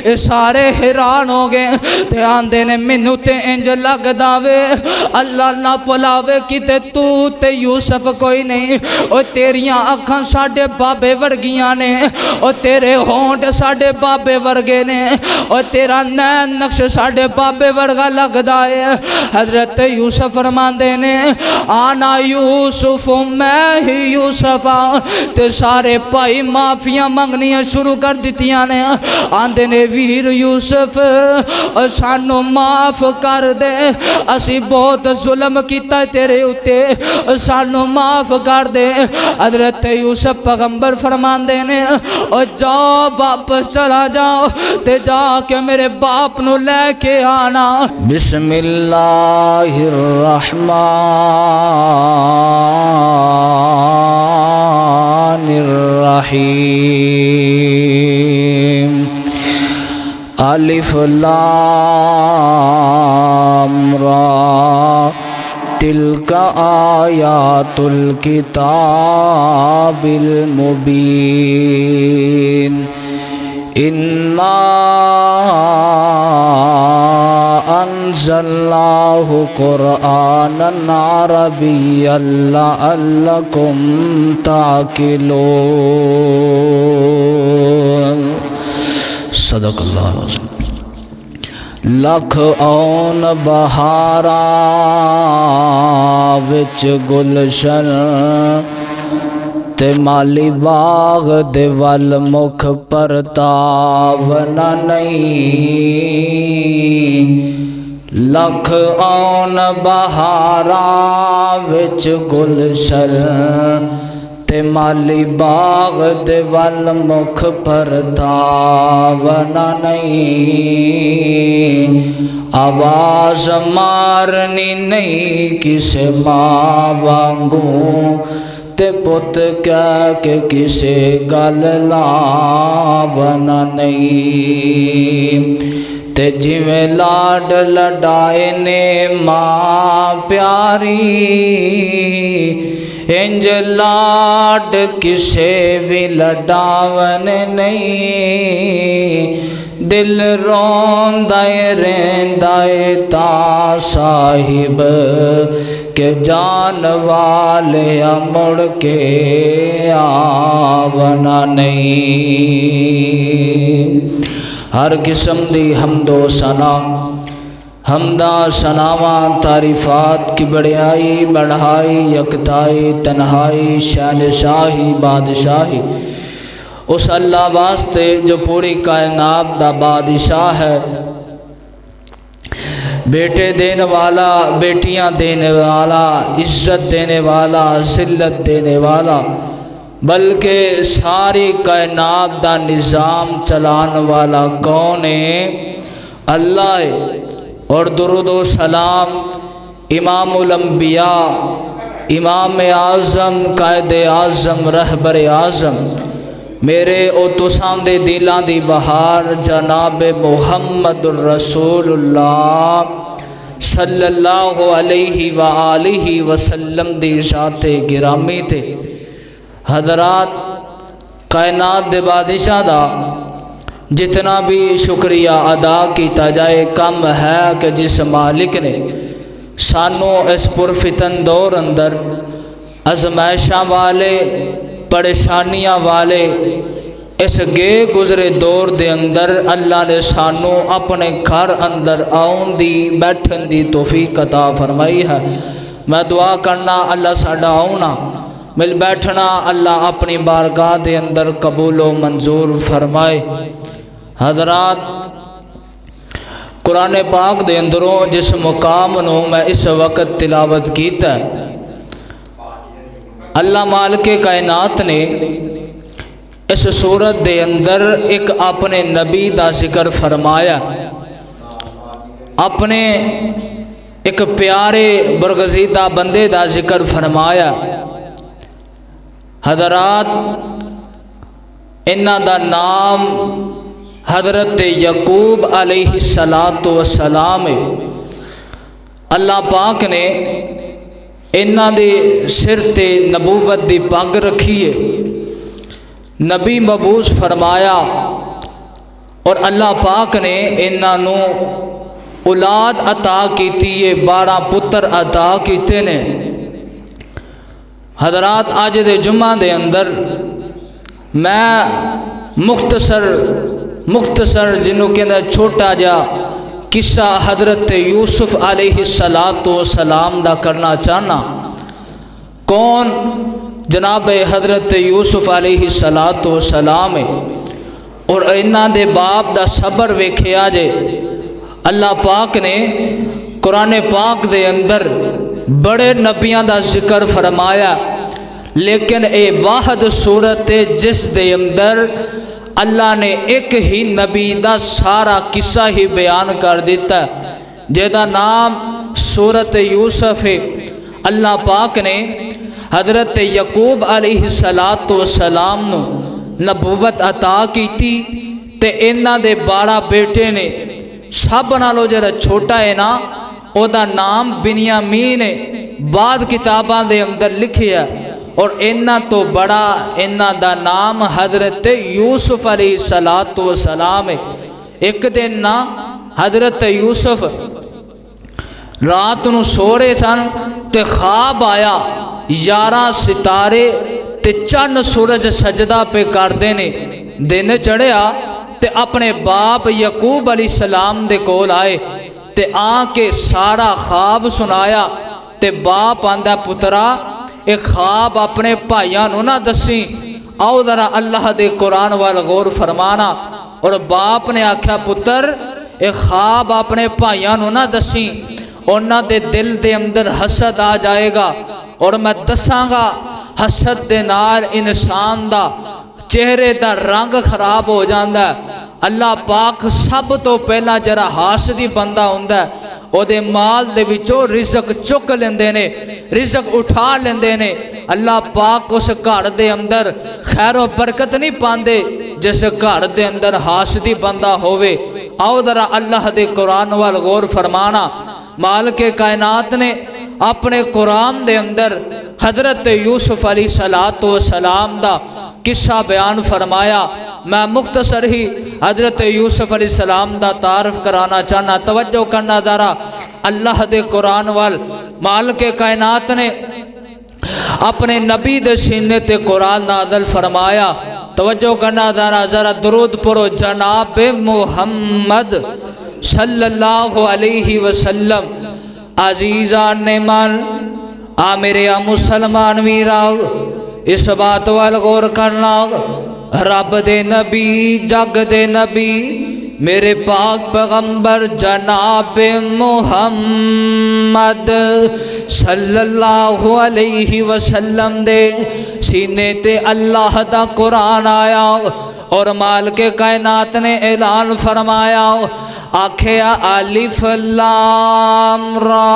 ये सारे हैरान हो गए ते आंदे ने मैनू ते इंज लगदा वे अल्लाह ना भुलावे किते तू ते यूसुफ कोई नहीं। ओ तेरियां अखां साडे बाबे वर्गियां ने, ओ तेरे होंठ साडे बाबे वर्गे ने, ओ तेरा नैन नक्श साडे बाबे वर्गा लगदा है। हजरत यूसुफ फरमांदे ने आना यूसुफ मैं ही यूसुफ ते सारे भाई माफियां मंगनियां शुरू कर दित्तियां ने। आंदे ने वीर यूसुफ सानू माफ कर दे, असी बहुत जुल्म किया तेरे उत्ते, सानू माफ कर दे। हजरत यूसुफ पैगंबर फरमांदे ने और जाओ वापस चला जाओ ते जाके मेरे बाप नू लेके आना। बिस्मिल्लाहिर रहमानिर रहीम। अलिफ लाम रा तिलका आयातुल किताबिल मुबीन। इन्ना अंज़लनाहु क़ुरआनन अरबिय्यन लअल्लकुम ताक़िलून। सदक़ल्लाहु अलैहि। लख औन बहारा विच गुलशन ते माली बाग दे वल मुख परतावना नहीं। लख औन बहारा विच गुलशन ते माली बाग दे वल मुख परतावना नहीं। आवाज मारनी नहीं किसे माँ वांगू ते पुत कह के किसे गल लावना नहीं। ते जिवें लाड लडाए ने माँ प्यारी, इंज लाड किसे भी लडावन नहीं। दिल रोंदाए रेंदाए ता साहिब के जान वाले मुड़ के आवना नहीं। हर किस्म दी हमदो सना हमदा सनावा तारीफ़ात की बड़ाई बढ़ाई यकताई तन्हाई शहनशाही बादशाही उस अल्लाह वास्ते जो पूरी कायनात दा बादशाह है। बेटे देने वाला, बेटियां देने वाला, इज्जत देने वाला, जिल्लत देने वाला, बल्कि सारी कायनात दा निज़ाम चलाने वाला कौन है? अल्लाह है। और दुरूद व सलाम इमामुल अंबिया, इमाम आज़म, कायद आज़म, रहबर आज़म, मेरे ओ तुसां दे दिलां दी बहार जनाब मुहम्मदुर रसूलुल्लाह सल्लल्लाहु अलैहि व आलिहि वसल्लम दी ज़ाते गिरामी थे। हज़रात, कायनात दे बादशाह दा जितना भी शुक्रिया अदा किया जाए कम है कि जिस मालिक ने सानू इस पुरफितन दौर अंदर आजमाइशां वाले, परेशानियां वाले इस गे गुजरे दौर दे अंदर अल्लाह ने सानू अपने घर अंदर आउन दी बैठन दी तौफीक अता फरमाई है। मैं दुआ करना अल्लाह साडा आउना मिल बैठना अल्लाह अपनी बारगाह दे अंदर कबूलो मंजूर फरमाए। हज़रात, कुरान पाक दे अंदरों जिस मुकाम नू मैं इस वक्त तिलावत कीता, अल्लाह मालिक कायनात ने इस सूरत दे अंदर एक अपने नबी दा जिक्र फरमाया, अपने एक प्यारे बरगज़ीदा बंदे दा जिक्र फरमाया। हज़रात, इन्हां दा नाम हज़रत यकूब अलैहिस्सलातु वस्सलाम है। अल्लाह पाक ने इन्हां दे सिर ते नबूवत दी पग रखी है। नबी मबूस फरमाया और अल्लाह पाक ने इन्हों औलाद अता की, 12 पुत्र अता किए ने। हजरात अज दे जुम्मा दे अंदर मैं मुख्तसर जिन्हों कहते छोटा जा किस्सा हजरत यूसुफ अलैहिस्सलाम दा करना चाहना। कौन जनाब हजरत यूसुफ अलैहिस्सलाम है और इन्हां दे बाप दा सबर वेखिया जे। अल्लाह पाक ने कुरान पाक दे अंदर बड़े नबियां दा जिक्र फरमाया, लेकिन ये वाहद सूरत है जिस दे अंदर अल्लाह ने एक ही नबी दा सारा किस्सा ही बयान कर दिता, जिहदा नाम सूरत यूसुफ है। अल्लाह पाक ने हजरत यकूब अलैहिस्सलाम नूं नबूवत अता की ते इन्हां दे 12 बेटे ने। सब नालों जरा छोटा है ना, ओदा नाम बिन्यामीन है, बाद किताबां दे अंदर लिखिया। और इन्हां तो बड़ा इन्हां दा नाम हजरत यूसुफ अलैहिस्सलाम है। एक दिन ना हजरत यूसुफ रात नूं सो रहे सन ते ख्वाब आया 11 सितारे ते चंद सूरज सजदा पे करते ने। दिन चढ़िया ते अपने बाप यकूब अलैहिस्सलाम दे कोल आए ते आके सारा ख्वाब सुनाया। ते बाप आंदा पुत्रा एक ख्वाब अपने भाइयों नूं ना दसी, आओ जरा अल्लाह दे कुरान वाल गौर फरमाना। और बाप ने आख्या पुत्र एक ख्वाब अपने भाइयों नूं ना दसी, उन्हां दे दिल दे अंदर हसद आ जाएगा और मैं दसांगा हसद दे नाल इंसान दा चेहरे दा रंग खराब हो जाता है। अल्लाह पाक सब तो पहला जरा हासदी बंदा हुंदा ओदे माल दे विचों रिज़क चुक लेंदे ने, रिज़क उठा लेंदे ने। अल्लाह पाक उस घर दे अंदर खैर और बरकत नहीं पांदे जिस घर दे अंदर हासदी बंदा होवे। आओ जरा अल्लाह दे कुरान वाल गौर फरमाना। माल के कायनात ने अपने कुरान दे अंदर हजरत यूसुफ अलैहिस्सलाम दा किस्सा बयान फरमाया। मैं मुख्तसर ही हजरत यूसुफ अलैहिस्सलाम दा तारफ कराना चाहना। तवज्जो करना जरा अल्लाह दे कुरान वाल। माल के कायनात ने अपने नबी दे सीने ते कुरान नाज़िल फरमाया। तवज्जो करना जरा दुरूद पढ़ो जनाब मुहम्मद सल्लल्लाहु अलैहि वसल्लम। अजीज़ा ने मान आ मेरे आ मुसलमान वीरा इस बात वाल गौर करना। रब दे नबी जग दे नबी मेरे पाक पैगंबर जनाब मुहम्मद सल्लल्लाहु अलैहि वसल्लम दे सीने ते अल्लाह दा कुरान आया। और माल के कायनात ने ऐलान फरमाया, आखिया अलिफ लाम रा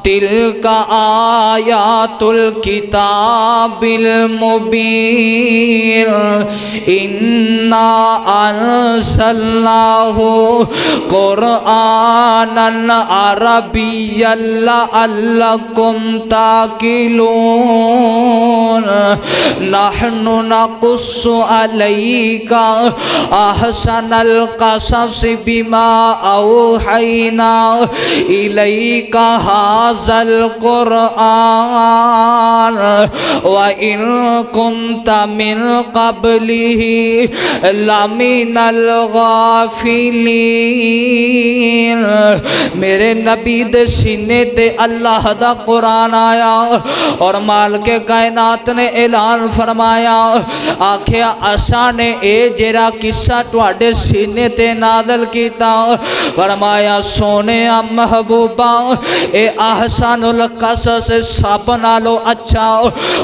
तिलका आयातुल किताबिल मुबीन इन्ना अंसलनाहु कुरआनन अरबिय्यन लअल्लकुम ताकिलून नहनु नकुस्सु अलैका अहसनल क़सस बिमा औहैना इलैका हाज़ल कुरआन व इन कुन्ता मिन क़ब्लिही लमिनल गाफ़िलीन। मेरे नबी दे सीने ते अल्लाह दा कुरान आया और माल के कायनात ने ऐलान फरमाया, आखिया असा ने ए जेरा किस्सा तुहाडे सीने ते नाज़िल कीता। फरमाया सोने महबूबा ए अहसानुल क़सस सब नालों अच्छा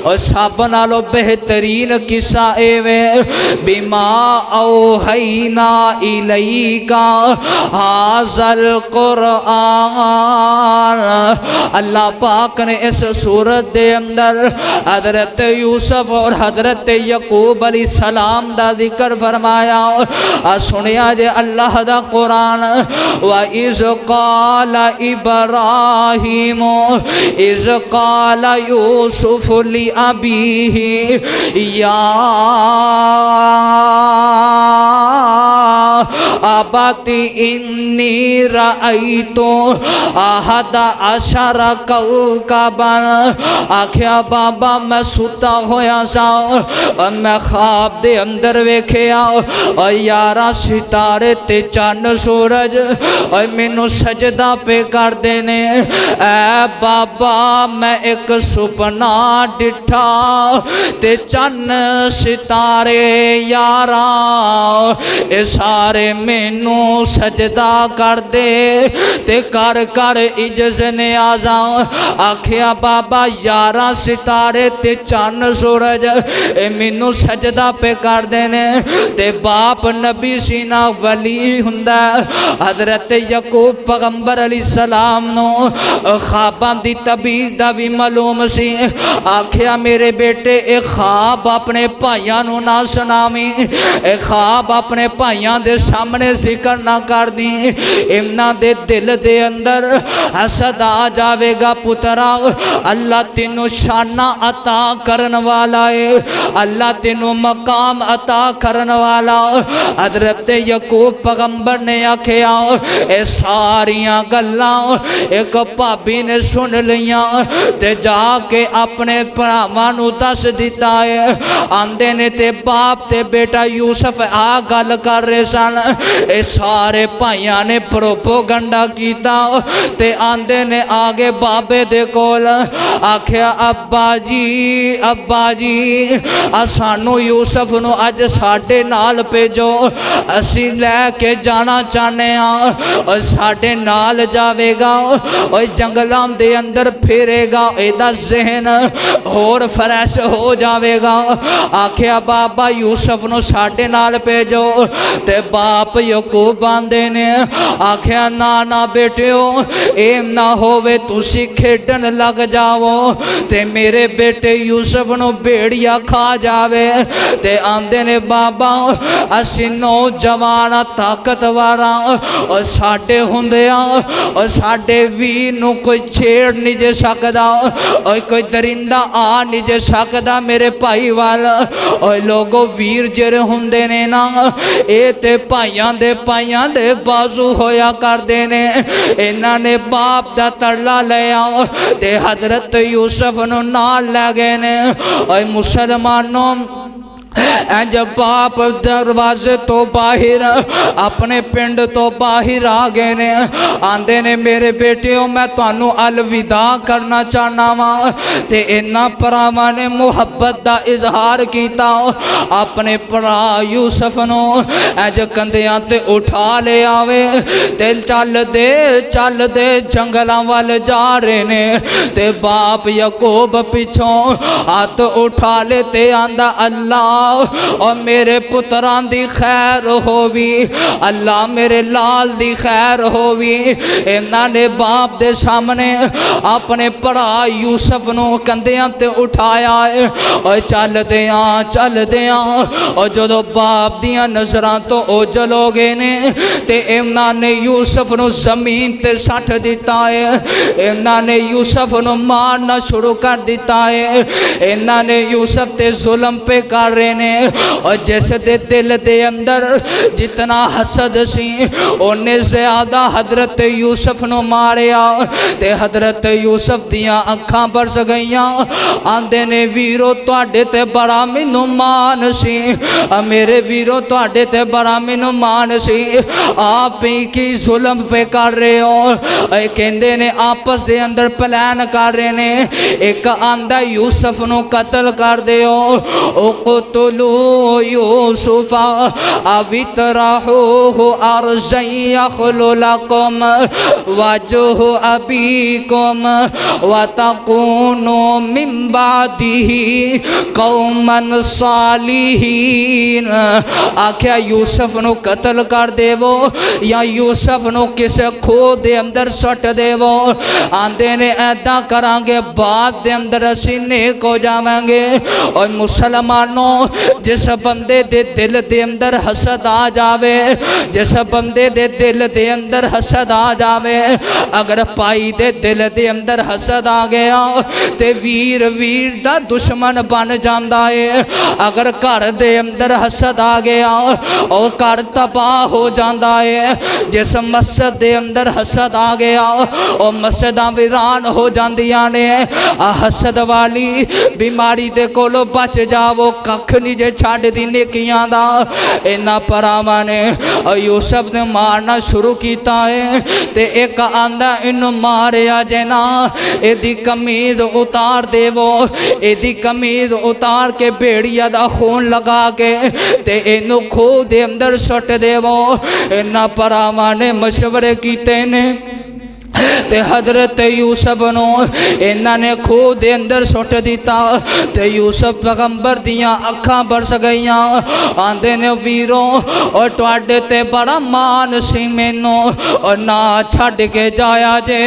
और सब नालों बेहतरीन किस्सा एवे बिमा औहैना इलैका हाज़ल कुरआन। अल्लाह पाक ने इस सूरत दे अंदर हजरत यूसुफ और हजरत यकूब अलैहिस्सलाम दा जिक्र फरमाया। सुनिया जे अल्लाह दा कुरान व इज़ क़ाल इब्राहीम इब्राहीम इज़ क़ाल यूसुफ़ लि अबीही या अबती इन्नी रअयतु अहद अशर कौकबन। आख्या बाबा मैं सुता होया सा और मैं ख्वाब दे अंदर वेख्या और 11 सितारे ते चंद सूरज और मैनू सजदा पे कर देने। ऐ बाबा मैं एक सुपना डिठा ते चंद सितारे 11 ए सारे मैनू सजदा कर दे ते कर कर इज्जत ने आजा। आख्या बाबा 11 सितारे ते चंद सूरज ए मैनू सजदा पे कर देने। ते बाप नबी सीना वली हुंदा। हजरत यकूब पैगंबर अलैहिस्सलाम नो ख्वाबां दी तबीर दा भी मालूम सी। आख्या मेरे बेटे ए ख्वाब अपने भाइयां नू ना सुनावी, ए ख्वाब अपने भाइयां दे सामने जिक्र ना कर दी। इन्हां दे दिल दे अंदर हसद आ जावेगा। पुत्रा अल्लाह तेनू शाना अता करन वाला है, अल्लाह तेनू मकाम अता करन वाला। हजरत यकूब पैगंबर ने आख्या ए सारियां गल्लां एक भाभी ने सुन लियां ते जाके अपने भरावां नू दस दिता है। आंदे ने ते बाप ते बेटा यूसुफ आ गल कर रहे सन। ए सारे भाइयां ने प्रोपोगंडा कीता ते आंदे ने आगे बाबे दे कोल। आख्या अब्बा जी सानू यूसुफ नू अज साडे नाल भेजो, असी लैके जाना चाहने और साडे नाल जावेगा और जंगलों दे अंदर फिरेगा, एदा जहन होर फ्रैश हो जावेगा। आख्या बाबा यूसुफ नू साडे नाल भेजो ते बाप यकूब आंदे ने आख्या ना ना बेटियो एम ना होवे तुसी खेडन लग जाओ ते मेरे बेटे यूसुफ नू भेड़िया खा जावे। ते आंदे ने बाबा असी नौजवान ताकतवर और साडे हुंदिया और साडे वीर नू कोई छेड़ नहीं जे सकदा और कोई दरिंदा आ नहीं जे सकदा मेरे भाई वाल। और लोगों वीर जेरे हुंदे ने ना ए ते भाइयां दे बाजू होया करदे ने। इन्हां ने बाप दा तरला लिया ते हजरत यूसुफ नू नाल लै गए ने। और मुसलमानों इंज बाप दरवाजे तो बाहर अपने पिंड तो बाहर आ गए ने। आंदे ने मेरे बेटियों मैं तुहानू अलविदा करना चाहना वा। ते इन्हां भरावां ने मुहब्बत दा इजहार किया। अपने भरा यूसुफ नू इंज कंधियां ते उठा ले आवे ते चल दे जंगलों वाल जा रहे ने। ते बाप यकूब पिछों हाथ उठा ले ते आंदा अल्लाह और मेरे पुत्रां दी खैर होवी, अल्लाह मेरे लाल दी खैर होवी। इन्हां ने बाप दे सामने अपने भरा यूसुफ नू कंधियां ते उठाया और चलदे और जदों बाप दियां नज़रां तो ओझल हो गए ने ते इन्हां ने यूसुफ नू जमीन ते सट दिता है। इन्हां ने यूसुफ नू मारना शुरू कर दिता है। इन्हां ने यूसुफ ते जुल्म पे कर रहे ने। और जिस दे दिल दे अंदर जितना हसद सी उन्ने ज्यादा हजरत यूसुफ नू मारिया ते हजरत यूसुफ दियां अखां बरस गईयां। आंदे ने वीरो तुहाडे ते बड़ा मैनू मान सी, मेरे वीरो तुहाडे ते बड़ा मैनू मान सी। आप ही की जुल्म पे कर रहे हो। कहंदे ने आपस दे अंदर प्लान कर रहे ने। एक आंदा यूसुफ नू कतल कर दिओ, ओ कुतलू यूसुफा अवितरहू अर्ज़न यख़लु लकुम वजहु अबीकुम वतकूनु मिन बादिही कौमन सालिहीन। आख्या यूसुफ नू कतल कर देवो या यूसुफ नू किसे खो दे अंदर सट देवो। आंदे ने ऐदा करांगे बाद दे अंदर असी नेक हो जावांगे। और मुसलमानों जिस बंदे दे दिल दे अंदर हसद आ जावे, जिस बंदे दे दिल दे अंदर हसद आ जावे, अगर भाई दे दिल दे अंदर हसद आ गया ते वीर वीर दा दुश्मन बन जांदा है। अगर घर दे अंदर हसद आ गया और घर तबाह हो जाता है। जिस मस्जिद दे अंदर हसद आ गया और मस्जिदां वीरान हो जांदियां ने। हसद वाली बीमारी दे कोलों बच जावो, कख नहीं जे छड्ड दी नेकियां दा। इन्हां भरावां ने यूसुफ ने मारना शुरू किया है ते एक आंदा इन्हू मारिया जे ना, इहदी कमीज उतार देवो, इहदी कमीज उतार के भेड़िया दा खून लगा के ते इनू खूह दे अंदर सुट देवो। इन्हां भरावां ने मशवरे कीते ने ते हजरत यूसुफ नो इन्हां ने खूह दे अंदर सुट दिता ते यूसुफ पैगंबर दियां अखां बरस गईयां। आंदे ने वीरो और तुहाडे ते बड़ा मान सी मैनू, और ना छड्ड के जाया जे,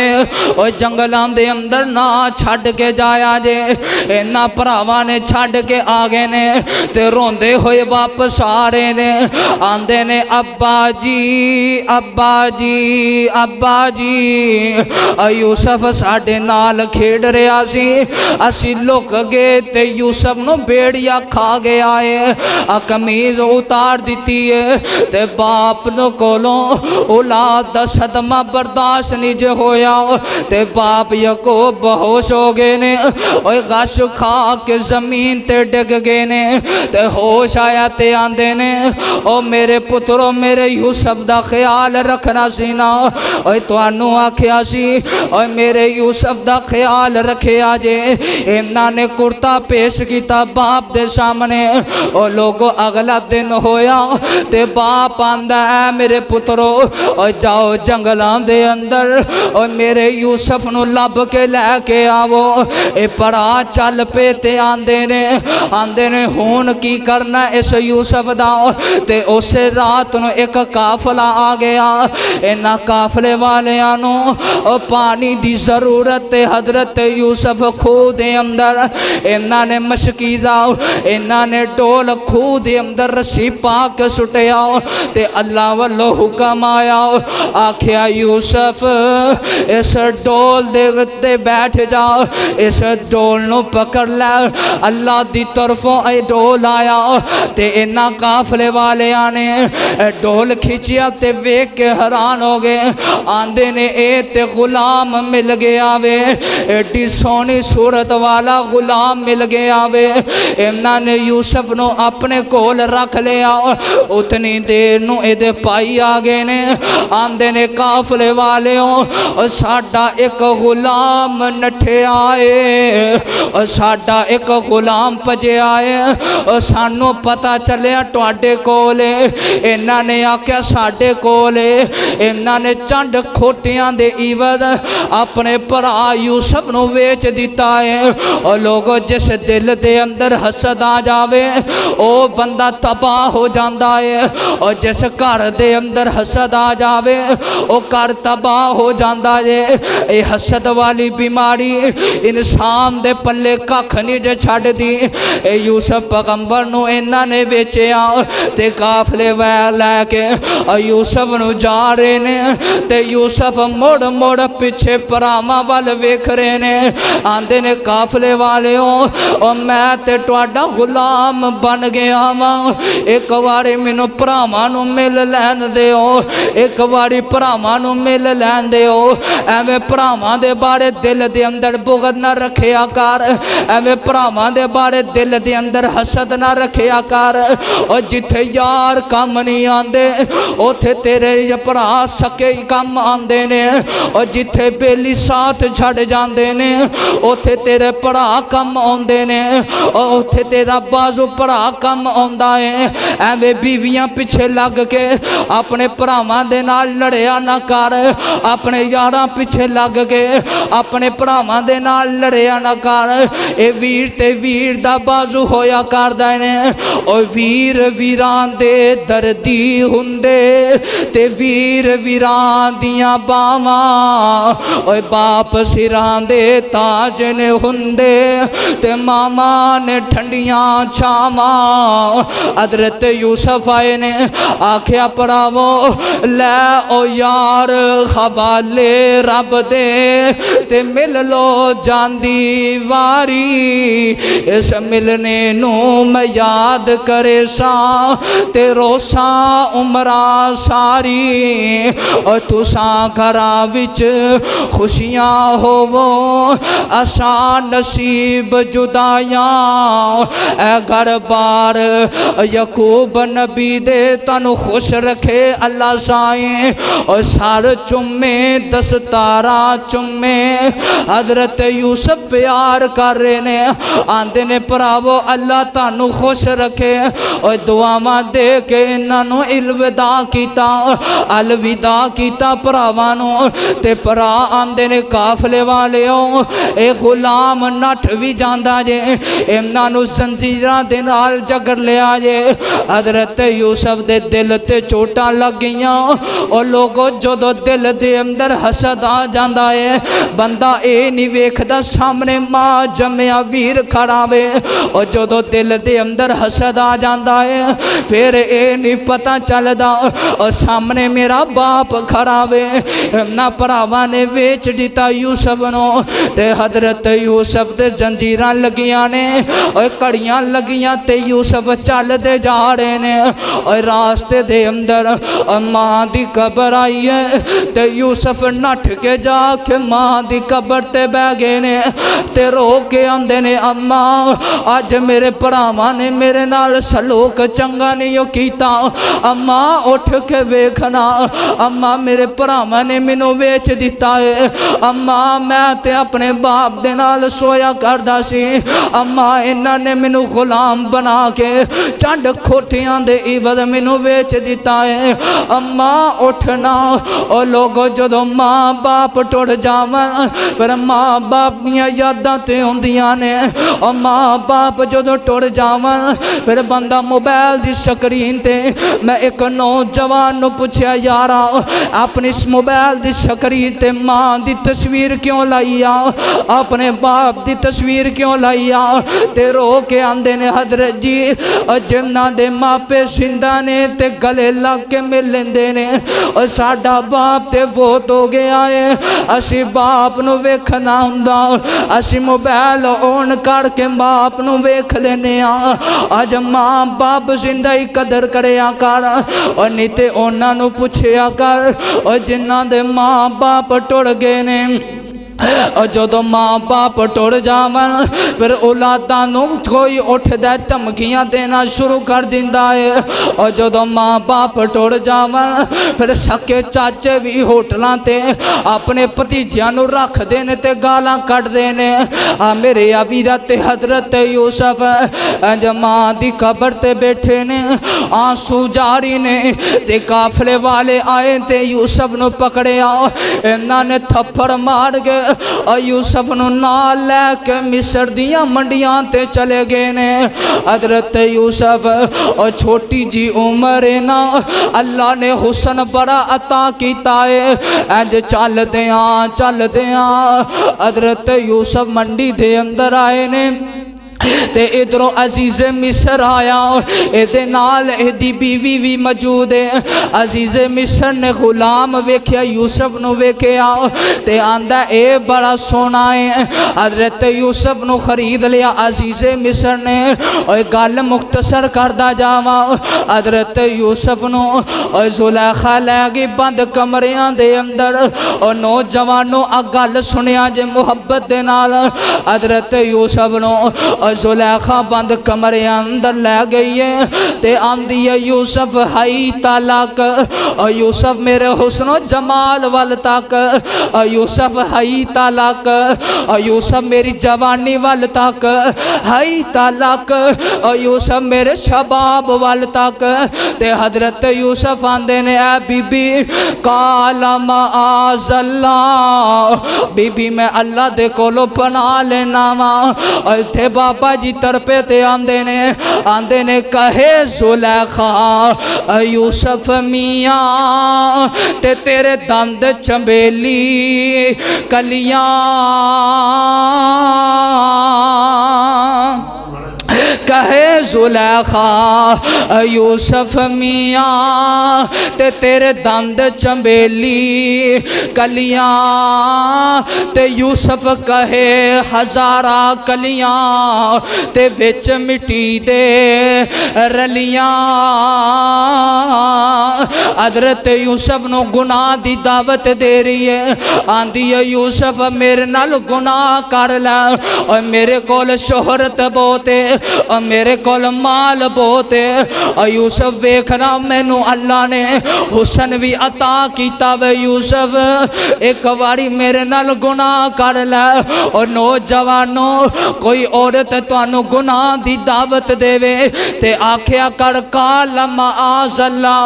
और जंगलां दे अंदर ना छड्ड के जाया जे। इन्हां भरावां ने छड्ड के आ गए ने ते रोंदे होए वापस आ रहे ने। आंदे ने अब्बा जी अब्बा जी अब्बा जी, यूसुफ साडे नाल खेड रहा सी, असी लुक गए ते यूसुफ नू भेड़िया खा गया है। कमीज उतार दी है ते बाप नू कोलों औलाद दा सदमा बर्दाश्त नहीं जे होया ते बाप याकूब बेहोश हो गए ने, और गश खा के जमीन ते डिग गए ने। ते होश आया ते आंदे ने ओ मेरे पुत्रो मेरे यूसुफ दा ख्याल रखना सी ना, और तुहानू आखिया सी और मेरे यूसुफ दा ख्याल रखिया जे। इन्हां ने कुर्ता पेश किया बाप दे सामने। और लोगों अगला दिन होया ते बाप आंदा है मेरे पुत्रो और जाओ जंगलां दे अंदर और मेरे यूसुफ नू लब के लैके आवो। ए भरा चल पे ते आंदे ने हुण की करना इस यूसुफ दा। ते उस रात नू एक काफला आ गया। इन्हां काफले वालियां नू पानी दी जरूरत है। हजरत यूसुफ खूह दे अंदर इन्हां ने मशकीदा इन्हां ने डोल खूह दे अंदर रस्सी पा के सुटिया ते अल्लाह वालों हुक्म आया, आखिया यूसुफ इस डोल दे उत्ते बैठ जा, इस डोल नू पकड़ लै। अल्लाह दी तरफों ए डोल आया ते इन्हां काफले वालियां ने डोल खिंचिया ते वेख के हैरान हो गए। आंदे ने ए ते गुलाम मिल गया वे, एडी सोहनी सूरत वाला गुलाम मिल गया वे। इन्हां ने यूसुफ नू अपने कोल रख लिया। उतनी देर नू इहदे भाई आ गए ने। आंदे ने काफले वालियों साडा एक गुलाम नठिया है, साडा एक गुलाम भजिया है, सानू पता चलिया तुहाडे कोल। इन्हां ने आख्या साडे कोल। इन्हां ने चंड खोटियां दे इवद अपने भरा यूसुफ नू वेच दिता है। और लोगों जिस दिल दे अंदर हसद आ जावे ओ बंदा तबाह हो जाता है, और जिस घर दे अंदर हसद आ जावे ओ घर तबाह हो जाता है। ये हसद वाली बीमारी इंसान दे पल्ले कख नहीं जे छड्ड दी। यूसुफ पैगंबर नू इन्हां ने वेचिया ते काफले लैके यूसुफ नू जा रहे ने। ते यूसुफ मुड़ मुड़ पिछे भरावां वल वेख रहे ने। आंदे ने काफले वालियों और मैं ते तुहाडा गुलाम बन गया वा, एक बारी मैनू भरावां नू मिल लैन दिओ, एक बारी भरावां नू मिल लैन दिओ। एवें भरावां दे बारे दिल दे अंदर बुगद ना रखिया कर, एवें भरावां दे बारे दिल दे अंदर हसद ना रखिया कर। और जिथे यार कम नहीं आंदे उथे तेरे भरा सके कम आंदे ने, और जिथे बेली साथ छड़ जाते ने उथे तेरे भरा कम आउंदे ने, और उथे तेरा बाजू भरा कम आउंदा है। एवें बीवियां पिछे लग के अपने भरावां दे नाल लड़िया ना कर, अपने यारां पिछे लग के अपने भरावां दे नाल लड़िया ना कर। ए वीर ते वीर दा बाजू होया करदा ने, और वीर वीरां दे दर्दी हुंदे ते वीर वीरां दियां बावां ओए बाप सिरां दे ताज ने हुंदे ते मामा ने ठंडियां छावां। हजरत यूसुफ आए ने आख्या भरावो लै ओ यार हवाले रब दे ते मिल लो जांदी वारी। इस मिलने नू मैं याद करे सा ते रोसा उमरा सारी। और तुसा घरां विच खुशियां होवो असा नसीब जुदाइयां। ए घर बार यकूब नबी दे तनु खुश रखे अल्लाह साईं। और सर चुमे दस्तारा चुमे हजरत यूसुफ प्यार कर रहे ने आंदे ने भरावो अल्लाह तानू खुश रखे। और दुआवां दे के इन्हों अलविदा किया अलविदा किया भरावां नू। ते भरा आंदे ने काफले वालेओ ए गुलाम नठ भी जांदा जे इन्हों जंजीरां दे नाल जगड़ लिया जे। हजरत यूसुफ दे दिल ते चोटां लग गईयां। और लोगों जदों दिल दे अंदर हसद आ जांदा है बंदा ये नहीं वेखदा सामने मां जम्मिया वीर खड़ा वे। और जदों दिल दे अंदर हसद आ जांदा है फिर ये नहीं पता चलदा और सामने मेरा बाप खड़ा वे। ना भरावां ने वेच दिता यूसुफ नू ते हजरत यूसुफ दे जंजीरां लगियां ने और घड़ियां लगियां ते यूसुफ चलते जा रहे ने। और रास्ते दे अंदर मां दी कबर आई है ते यूसुफ नठ के जाके मां दी कबर ते बह गए ने ते रो के आंदे ने अम्मा अज मेरे भरावां ने मेरे नाल सलूक चंगा नहीं कीता। अम्मा उठ के वेखना अम्मा मेरे भरावां ने मैनू वेच दिता है। अम्मा मैं ते अपने बाप दे नाल सोया करदा सी। अम्मा इन्हां ने मैनू गुलाम बना के चंड खोटियां दे इवद मैनू वेच दिता है। अम्मा उठना और लोगों जदों माँ बाप टुट जावन फिर माँ बाप दियां यादां ते हुंदियां ने। और माँ बाप जदों टुट जावन फिर बंदा मोबाइल दी स्क्रीन ते मैं एक नौजवान नू पुछया यारा अपनी इस मोबाइल दी स्क्रीन ते माँ दी तस्वीर क्यों लाई आ अपने बाप दी तस्वीर क्यों लाई आ। ते रो के आंदे ने हजरत जी जिन्हां दे मापे जिंदा ने ते गले लग के मिल लेंदे ने। और साडा बाप ते बहुत हो गया है असी बाप नू वेखना हुंदा असी मोबाइल ऑन करके बाप नू वेख लेने आ। अज माँ बाप जिंदा ही कदर करिया कर और नहीं ते उन्हां नू पुछया कर। और जिन्हां दे माँ बाप टुट गए ने और जदों माँ बाप टुट जावन फिर औलादां नूं कोई उठदा धमकियां देना शुरू कर दिंदा है। और जदों माँ बाप टुट जावन फिर सके चाचे भी होटलों ते अपने भतीजियां नूं रखदे ने ते गालां कढदे ने। आ मेरे अवीरा ते हजरत यूसुफ अज माँ दी कबर ते बैठे ने आंसू जारी ने ते काफले वाले आए ते यूसुफ नूं पकड़िया इन्हां ने थप्पड़ मार के और यूसुफ नूं नाल लैके मिस्र दियां मंडियां ते चले गए ने। हजरत यूसुफ और छोटी जी उम्र है ना अल्लाह ने हुसन बड़ा अता किया है। इंज चलदे हजरत यूसुफ मंडी दे अंदर आए ने ते इधरों अजीज़े मिस्र आया एदे नाल एदी बीवी भी मौजूद है। अजीज़े मिस्र ने गुलाम वेख्या यूसुफ नूं वेख्या ते आंदा ए बड़ा सोना है। हजरत यूसुफ नूं खरीद लिया अजीज़े मिस्र ने। और गल मुख्तसर करदा जावा हजरत यूसुफ नूं और जुलेखा लै गई बंद कमरियां दे अंदर। और नौजवानों आ गल सुनिया जे मुहब्बत दे नाल हजरत यूसुफ नूं जुलेखा बंद कमरे अंदर लै गई है ते आंदी है यूसुफ हाई तलक और यूसुफ मेरे हुस्नो जमाल वाल तक और यूसुफ हाई तलक और यूसुफ मेरी जवानी वाल तक हाई तलक और यूसुफ मेरे शबाब वाल तक। ते हजरत यूसुफ आंदे ने ऐ बीबी काला माअज़ल्ला बीबी मैं अल्लाह दे कोलों पनाह लेना वा। और इत्थे बाबा बाबा जी तरपे ते आंदे ने कहे जुलेखा यूसुफ मियाँ ते तेरे दंद चंबेली कलियां कहे जुलेखा यूसुफ मियाँ ते तेरे दंद चंबेली कलियां ते यूसुफ कहे हजारा कलियां ते विच मिट्टी दे रलियां। हजरत यूसुफ नु गुनाह दी दावत दे रही है, आंदी है यूसुफ मेरे नाल गुनाह कर लै, और मेरे कोल शोहरत बहुत है और मेरे कोल माल बहुत है। और यूसुफ वेखना मैनू अल्लाह ने हुसन भी अता किया वे यूसुफ एक बारी मेरे नाल गुनाह कर लै। और नौजवानों कोई औरत तुहानू गुनाह दी दावत देवे ते आख्या कर कालम आज़ल्ला,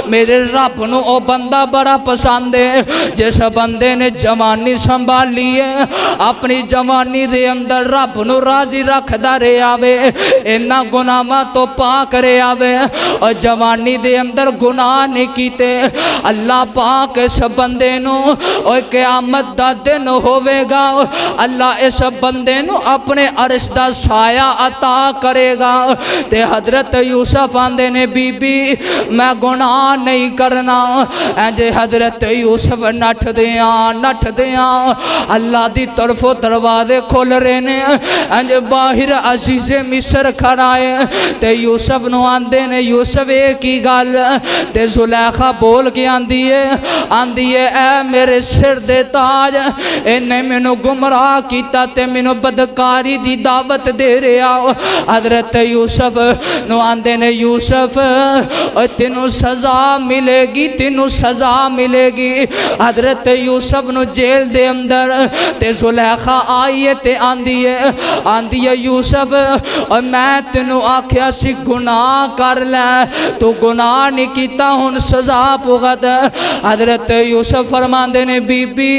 मेरे रब नू ओ बंदा बड़ा पसंद है जिस बंदे ने जवानी संभाली है, अपनी जवानी दे अंदर रब नू राजी रखदा रहे आवे, इन्ना गुनाहां तो पाक रहे आवे और जवानी दे अंदर गुनाह नहीं कीते। अल्लाह पाक इस बंदे नू और क़यामत दा दिन होवेगा, अल्लाह इस बंदे नू अपने अर्श दा साया अता करेगा। ते हजरत यूसुफ आंदे ने बीबी मैं गुनाह नहीं करना। इंज हजरत यूसुफ नठदे अल्लाह दी तरफों दरवाजे खुल रहे ने, इंज बाहर अजीज़े मिस्र खड़ा है ते यूसुफ नू आंदे ने यूसुफ ये की गल, ते जुलेखा बोल के आंदी है ऐ मेरे सिर दे ताज, इन्हें मैनू गुमराह किया ते मैनू बदकारी दी दावत दे रहा। हजरत यूसुफ नू आंदे ने यूसुफ तेनू सजा मिलेगी, तेनू सजा मिलेगी। हजरत यूसुफ नू जेल दे अंदर ते जुलेखा आई है ते आंदी है यूसुफ और मैं तेनू आख्या सी गुनाह कर लै, तू गुनाह नहीं किया हुण सजा भुगत। हजरत यूसुफ फरमांदे ने बीबी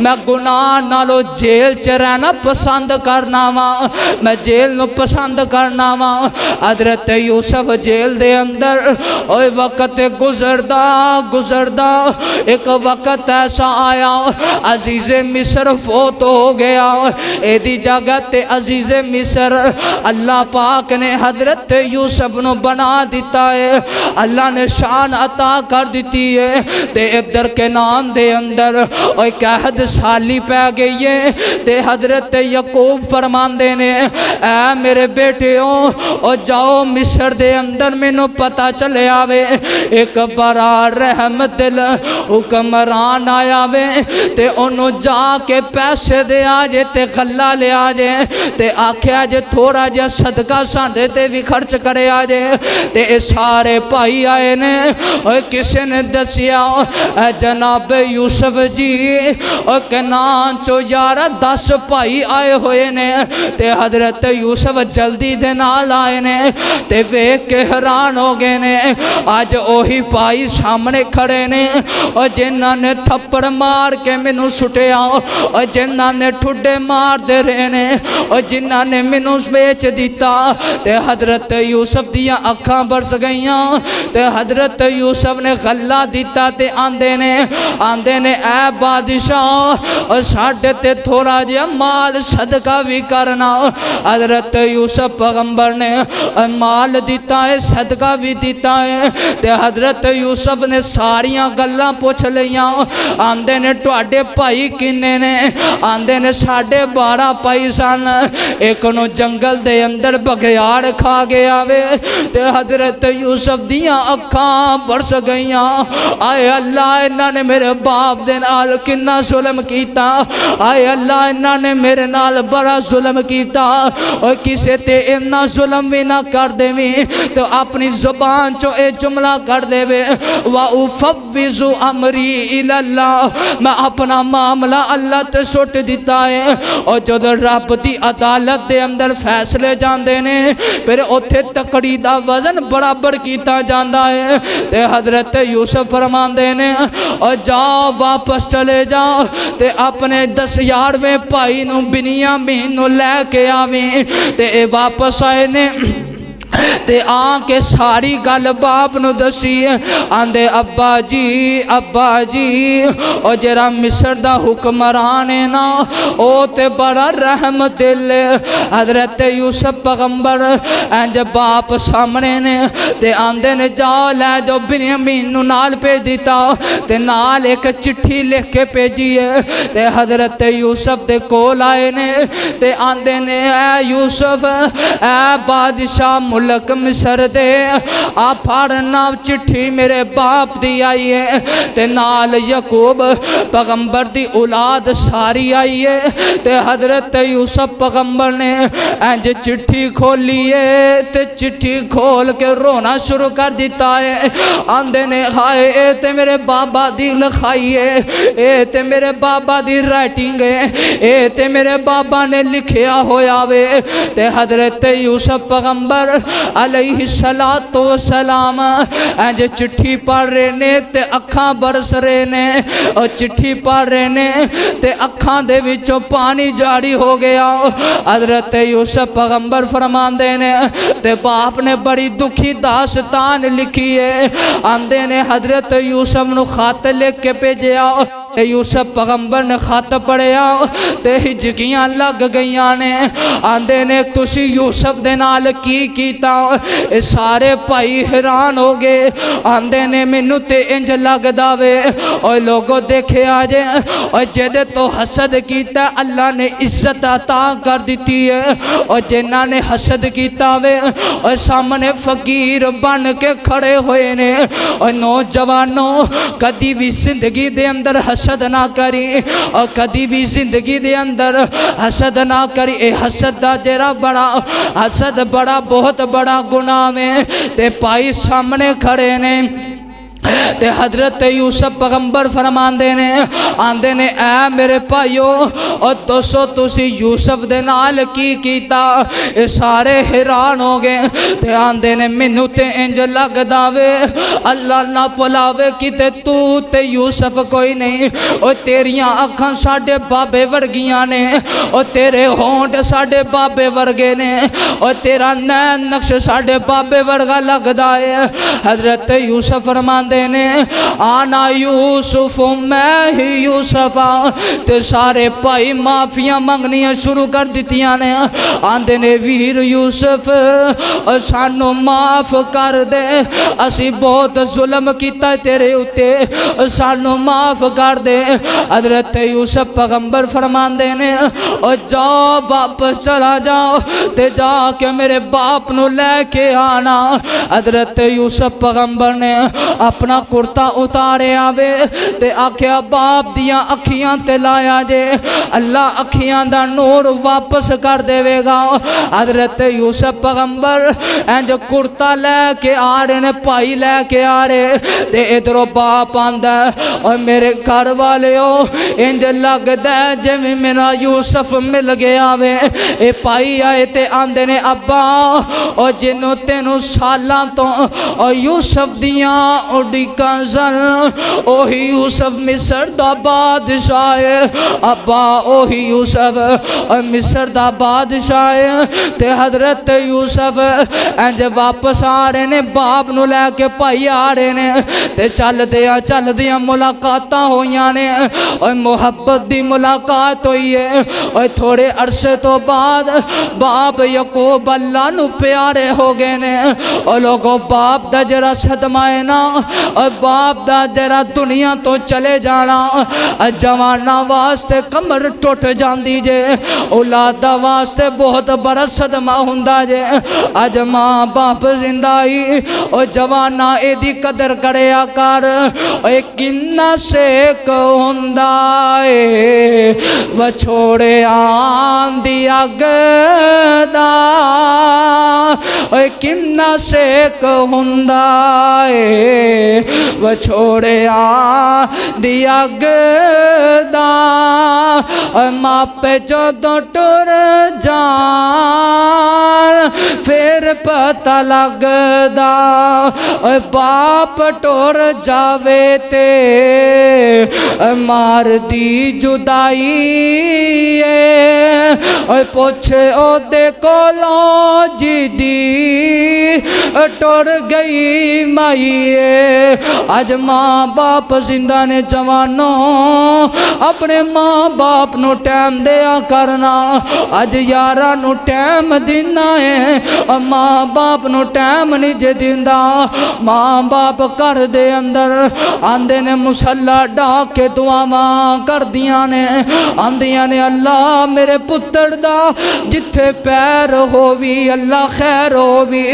मैं गुनाह नालों जेल च रहना पसंद करना वा, मैं जेल नू पसंद करना वा। हजरत यूसुफ जेल दे अंदर और वक्त गुजरदा एक वक्त ऐसा आया अजीज़े मिस्र फोत हो गया, एदी जगह ते अजीज़े मिस्र अल्लाह पाक ने हजरत यूसुफ नू बना दिता है, अल्लाह ने शान अता कर दी है। ते इधर के नाम दे अंदर और कहद साली पै गई है ते हजरत यकूब फरमांदे ने ऐ मेरे बेटियों और जाओ मिस्र दे अंदर मैनू पता चले आवे एक बड़ा रहम दिल हुक्मरान आया वे ते ओनू जाके पैसे दे आ जे ते गल्ला ले आ जे ते आख्या जे थोड़ा जा सदका साडे ते भी खर्च करे आ जे। ते सारे भाई आए ने और किसी ने दसिया जनाब यूसुफ जी और कनान चो यार 10 भाई आए हुए ने ते हजरत यूसुफ जल्दी दे नाल आए ने ते वेख के हैरान हो गए ने। अज ओही भाई सामने खड़े ने और जिन्हां ने थप्पड़ मार के मैनू सुटिया और जिन्हां ने ठुडे मार दे रहे ने और जिन्हां ने मैनू बेच दिता। ते हजरत यूसुफ दियां अखां बरस गईयां ते हजरत यूसुफ ने गल्ला दिता ते आंदे ने ऐ बादशाह और साडे ते थोड़ा जिहा माल सदका भी करना। हजरत यूसुफ पैगंबर ने माल दिता है सदका भी दिता है। ते हजरत यूसुफ ने सारियां गल्लां पुछ लियां। आंदे ने तुहाडे भाई किन्ने ने? आंदे ने साढ़े 12 भाई सन, एक नू जंगल दे अंदर बघियाड़ खा गया वे। ते हजरत यूसुफ दियां अखां बरस गईयां। आए अल्लाह इन्हां ने मेरे बाप दे नाल किन्ना जुल्म कीता, आए अल्लाह इन्हां ने मेरे नाल बड़ा जुल्म कीता और किसे ते इन्ना जुल्म भी ना कर देवी तो अपनी जुबान चो ए जुमला कर देवे वा उफव्विज़ु अमरी इलल्लाह, मैं अपना मामला अल्लाह ते सुट दिता है। और जदों रब दी अदालत दे अंदर फैसले जांदे ने फिर उत्थे तकड़ी दा वजन बराबर किया जाता है। ते हजरत यूसुफ फरमाते ने और जाओ वापस चले जाओ ते अपने 10,000वें भाई नू बिनियामीन नू लैके आवी। ते वापस आए ने ते आके सारी गल बाप नू दसी। आंदे अब्बा जी ओ जरा मिस्र दा हुक्मरान है ना ओ ते बड़ा रहम दिल। हजरत यूसुफ पैगंबर इंज बाप सामने ने ते आंदे ने जाओ लै जाओ बिन्यामीन नू नाल भेज दिता ते नाल एक चिट्ठी लिख के भेजी है। ते हजरत यूसुफ दे कोल आए ने ते आंदे ने ऐ यूसुफ ऐ बादशाह मुल्क मिस्र दे आ फाड़ना चिट्ठी मेरे बाप दी आई है ते नाल याकूब पैगंबर दी औलाद सारी आई है। ते हजरत यूसुफ पैगंबर ने इंज चिट्ठी खोली है ते चिट्ठी खोल के रोना शुरू कर दिता है। आंदे ने हाय ए ते मेरे बाबा दी लिखाई है, ए ते मेरे बाबा दी राइटिंग है, ए ते मेरे बाबा ने लिखिया होया वे। ते हजरत यूसुफ पैगंबर अलैहिस्सलातु वस्सलाम इंज चिट्ठी पढ़ रहे ने ते अखां बरस रहे ने और चिट्ठी पढ़ रहे ने ते अखां दे विचों पानी जारी हो गया। हजरत यूसुफ पैगंबर फरमाते ने ते बाप ने बड़ी दुखी दास्तान लिखी है। आंदे ने हजरत यूसुफ नू खत लिख के भेजा। यूसुफ पैगंबर ने खत पढ़िया ते हिजकियां लग गई ने। आंदे ने तुसी यूसुफ दे नाल की कीता? ए सारे भाई हैरान हो गए। आंदे ने मैनू ते इंज लगदा वे और लोगों देखे जे और जेदे तो हसद कीता अल्लाह ने इज्जत अता कर दी है और जिन्हां ने हसद कीता वे और सामने फकीर बन के खड़े हुए ने। और नौजवानों कदी भी जिंदगी दे अंदर हसद ना करी और कदी भी जिंदगी दे अंदर हसद ना करी। ए हसद दा जेरा बड़ा हसद बड़ा बहुत बड़ा गुनाह में ते भाई सामने खड़े ने। ते हजरत यूसुफ पैगंबर फरमाते ने आंदे ने ऐ मेरे भाइयों और दोस्तों तुसी यूसुफ दे नाल की कीता? ये सारे हैरान हो गए ते आंदे ने मैनू ते इंज लगदा वे अल्लाह ना भुलावे किते तू ते यूसुफ कोई नहीं। और तेरियां अखां साडे बाबे वर्गियां ने और तेरे होंठ साडे बाबे वर्गे ने और तेरा नैन नक्श साडे बाबे वर्गा लगदा है। हजरत यूसुफ फरमाते ने आना यूसुफ मैं ही यूसुफा। ते सारे भाई माफिया मंगनियां शुरू कर दितियां ने। आंदे ने वीर यूसुफ सानू माफ कर दे, असी बहुत जुल्म किया तेरे उत्ते, सानू माफ कर दे। हजरत यूसुफ पैगंबर फरमाते ने और जाओ वापस चला जाओ ते जाके मेरे बाप नू लेके आना। हजरत यूसुफ पैगंबर ने अपना कुर्ता उतारे आवे ते आख्या बाप दियां अखियां ते लाया जे अल्लाह अखियां दा नूर वापस कर देवेगा। हजरत यूसुफ पैगंबर इंज कुर्ता लैके आ रहे ने, भाई लैके आ रहे ते इधरों बाप आंदा और मेरे घर वाले इंज लगदा जिवें मेरा यूसुफ मिल गया वे। ए भाई आए ते आंदे ने अब्बा और जिन्हों तेनों सालां तो और यूसुफ दियां उड़ीकां सन ओही यूसुफ मिस्र दा बादशाह है। अब्बा ओही यूसुफ मिस्र दा बादशाह है। ते हजरत यूसुफ इंज वापस आ रहे ने, बाप नू लैके भाई आ रहे ने ते चलदियां मुलाकातां होईयां ने और मुहब्बत दी मुलाकात हुई है। और थोड़े अरसे तो बाद बाप याकूब अल्लाह नू प्यारे हो गए ने। और लोगों बाप दा जरा सदमा है ना और बाप दा जरा दुनिया तो चले जाना जवाना वास्ते कमर टुट जाती जे, औलादा वास्ते बहुत बड़ा सदमा हुंदा जे। अज माँ बाप जिंदा ही और जवाना एदी कदर करया कर। किन्ना सेक हुंदा ए वछोड़े आंदी अग दा, किन्ना सेक हुंदा ए ਵਿਛੋੜਿਆ ਦੀ ਅੱਗ ਦਾ ਮਾਪੇ ਜਦੋਂ ਟੁਰ ਜਾਣ ਫਿਰ ਪਤਾ ਲੱਗਦਾ ਬਾਪ ਟੁਰ ਜਾਵੇ ਤੇ ਮਾਰਦੀ ਜੁਦਾਈ ਏ ਪੁੱਛ ਉਹਦੇ ਕੋਲੋਂ ਜਿਹਦੀ ਟੁਰ ਗਈ ਮਾਈਏ। ਅੱਜ ਮਾਂ ਬਾਪ जिंदा ने जवानों अपने माँ बाप नू टाइम दिया करना। अज यारा नू टाइम देना है माँ बाप नू टाइम नहीं जे दिंदा। माँ बाप घर दे अंदर आंदे ने मुसल्ला ढा के दुआवां करदियां ने आंदियां ने अल्लाह मेरे पुत्र दा जिथे पैर होवी अल्लाह खैर होवी।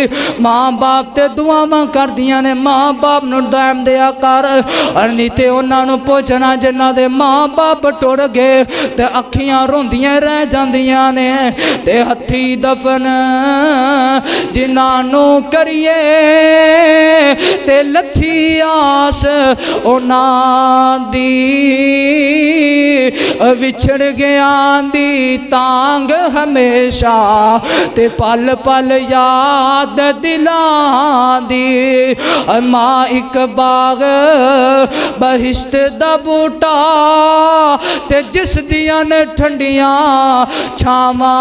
माँ बाप ते दुआवां करदियां ने माँ बाप नू टाइम दिया कर। नहीं तो उन्होंने पूछना जिन्हों के माँ बाप टुर गए तो अखियां रोंदियां रह जांदियां ने ते हथी दफन जिन्हों करिए ते लथी आस उन्हां दी विछड़ गया दी तांग हमेशा ते पल पल याद दिलां दी। माँ एक बाग बहिश्त दा बूटा ते जिस दियां ने ठंडियां छावां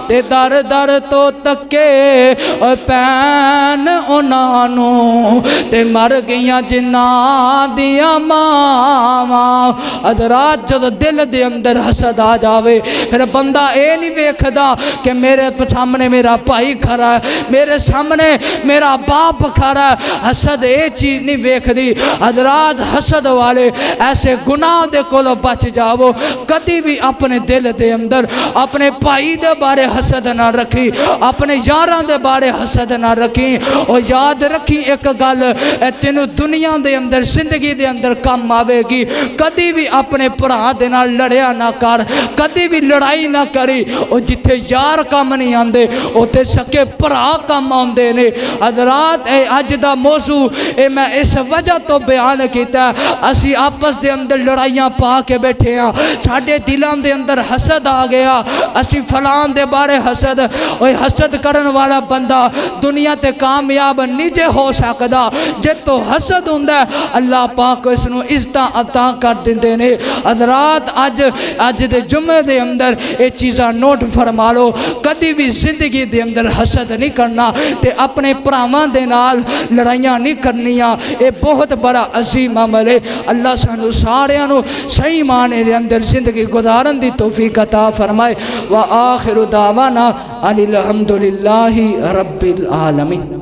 ते दर दर तो तके पैन उन्हां नू ते मर गईयां जिन्हां दियां मावां। अज रात जदों दिल दे अंदर हसद आ जावे फिर बंदा ये नहीं वेखदा कि मेरे सामने मेरा भाई खड़ा है मेरे सामने मेरा बाप खड़ा है। हसद ये चीज नहीं वेखदी। हजरात हसद वाले ऐसे गुनाह दे कोलों बच जावो। कदी भी अपने दिल दे अंदर अपने भाई दे बारे हसद ना रखी अपने यारां दे बारे हसद ना रखी। और याद रखी एक गल तेनू दुनिया दे अंदर जिंदगी दे अंदर कम आवेगी। कदी भी अपने भरा दे नाल लड़िया ना कर कदी भी लड़ाई ना करी। और जिथे यार कम नहीं आंदे उत्थे सके भरा कम आउंदे ने। हजरात अज दा मौजू ए मैं इस वजह तो बयान किया असी आपस के अंदर लड़ाइयाँ पा के बैठे हाँ साढ़े दिलों के अंदर हसद आ गया। असी फलान दे बारे हसद और हसद करन वाला बंदा दुनिया ते कामयाब नहीं जे हो सकता। जे तो हसद हुंदा अल्लाह पाक इसनू इज्जत अता कर देंदे ने। हज़रात अज दे जुम्मे दे अंदर ये चीज़ां नोट फरमा लो। कदी भी जिंदगी दे अंदर हसद नहीं करना ते अपने भरावां दे नाल लड़ाइयां नहीं करनियां। ये बहुत बड़ा अजीम अमल है। अल्लाह सानू सारियां नू सही माने दे अंदर जिंदगी गुजारन दी तौफीक अता फरमाए। व आखिरु दावाना अनिल हम्दुलिल्लाहि रब्बिल आलमीन।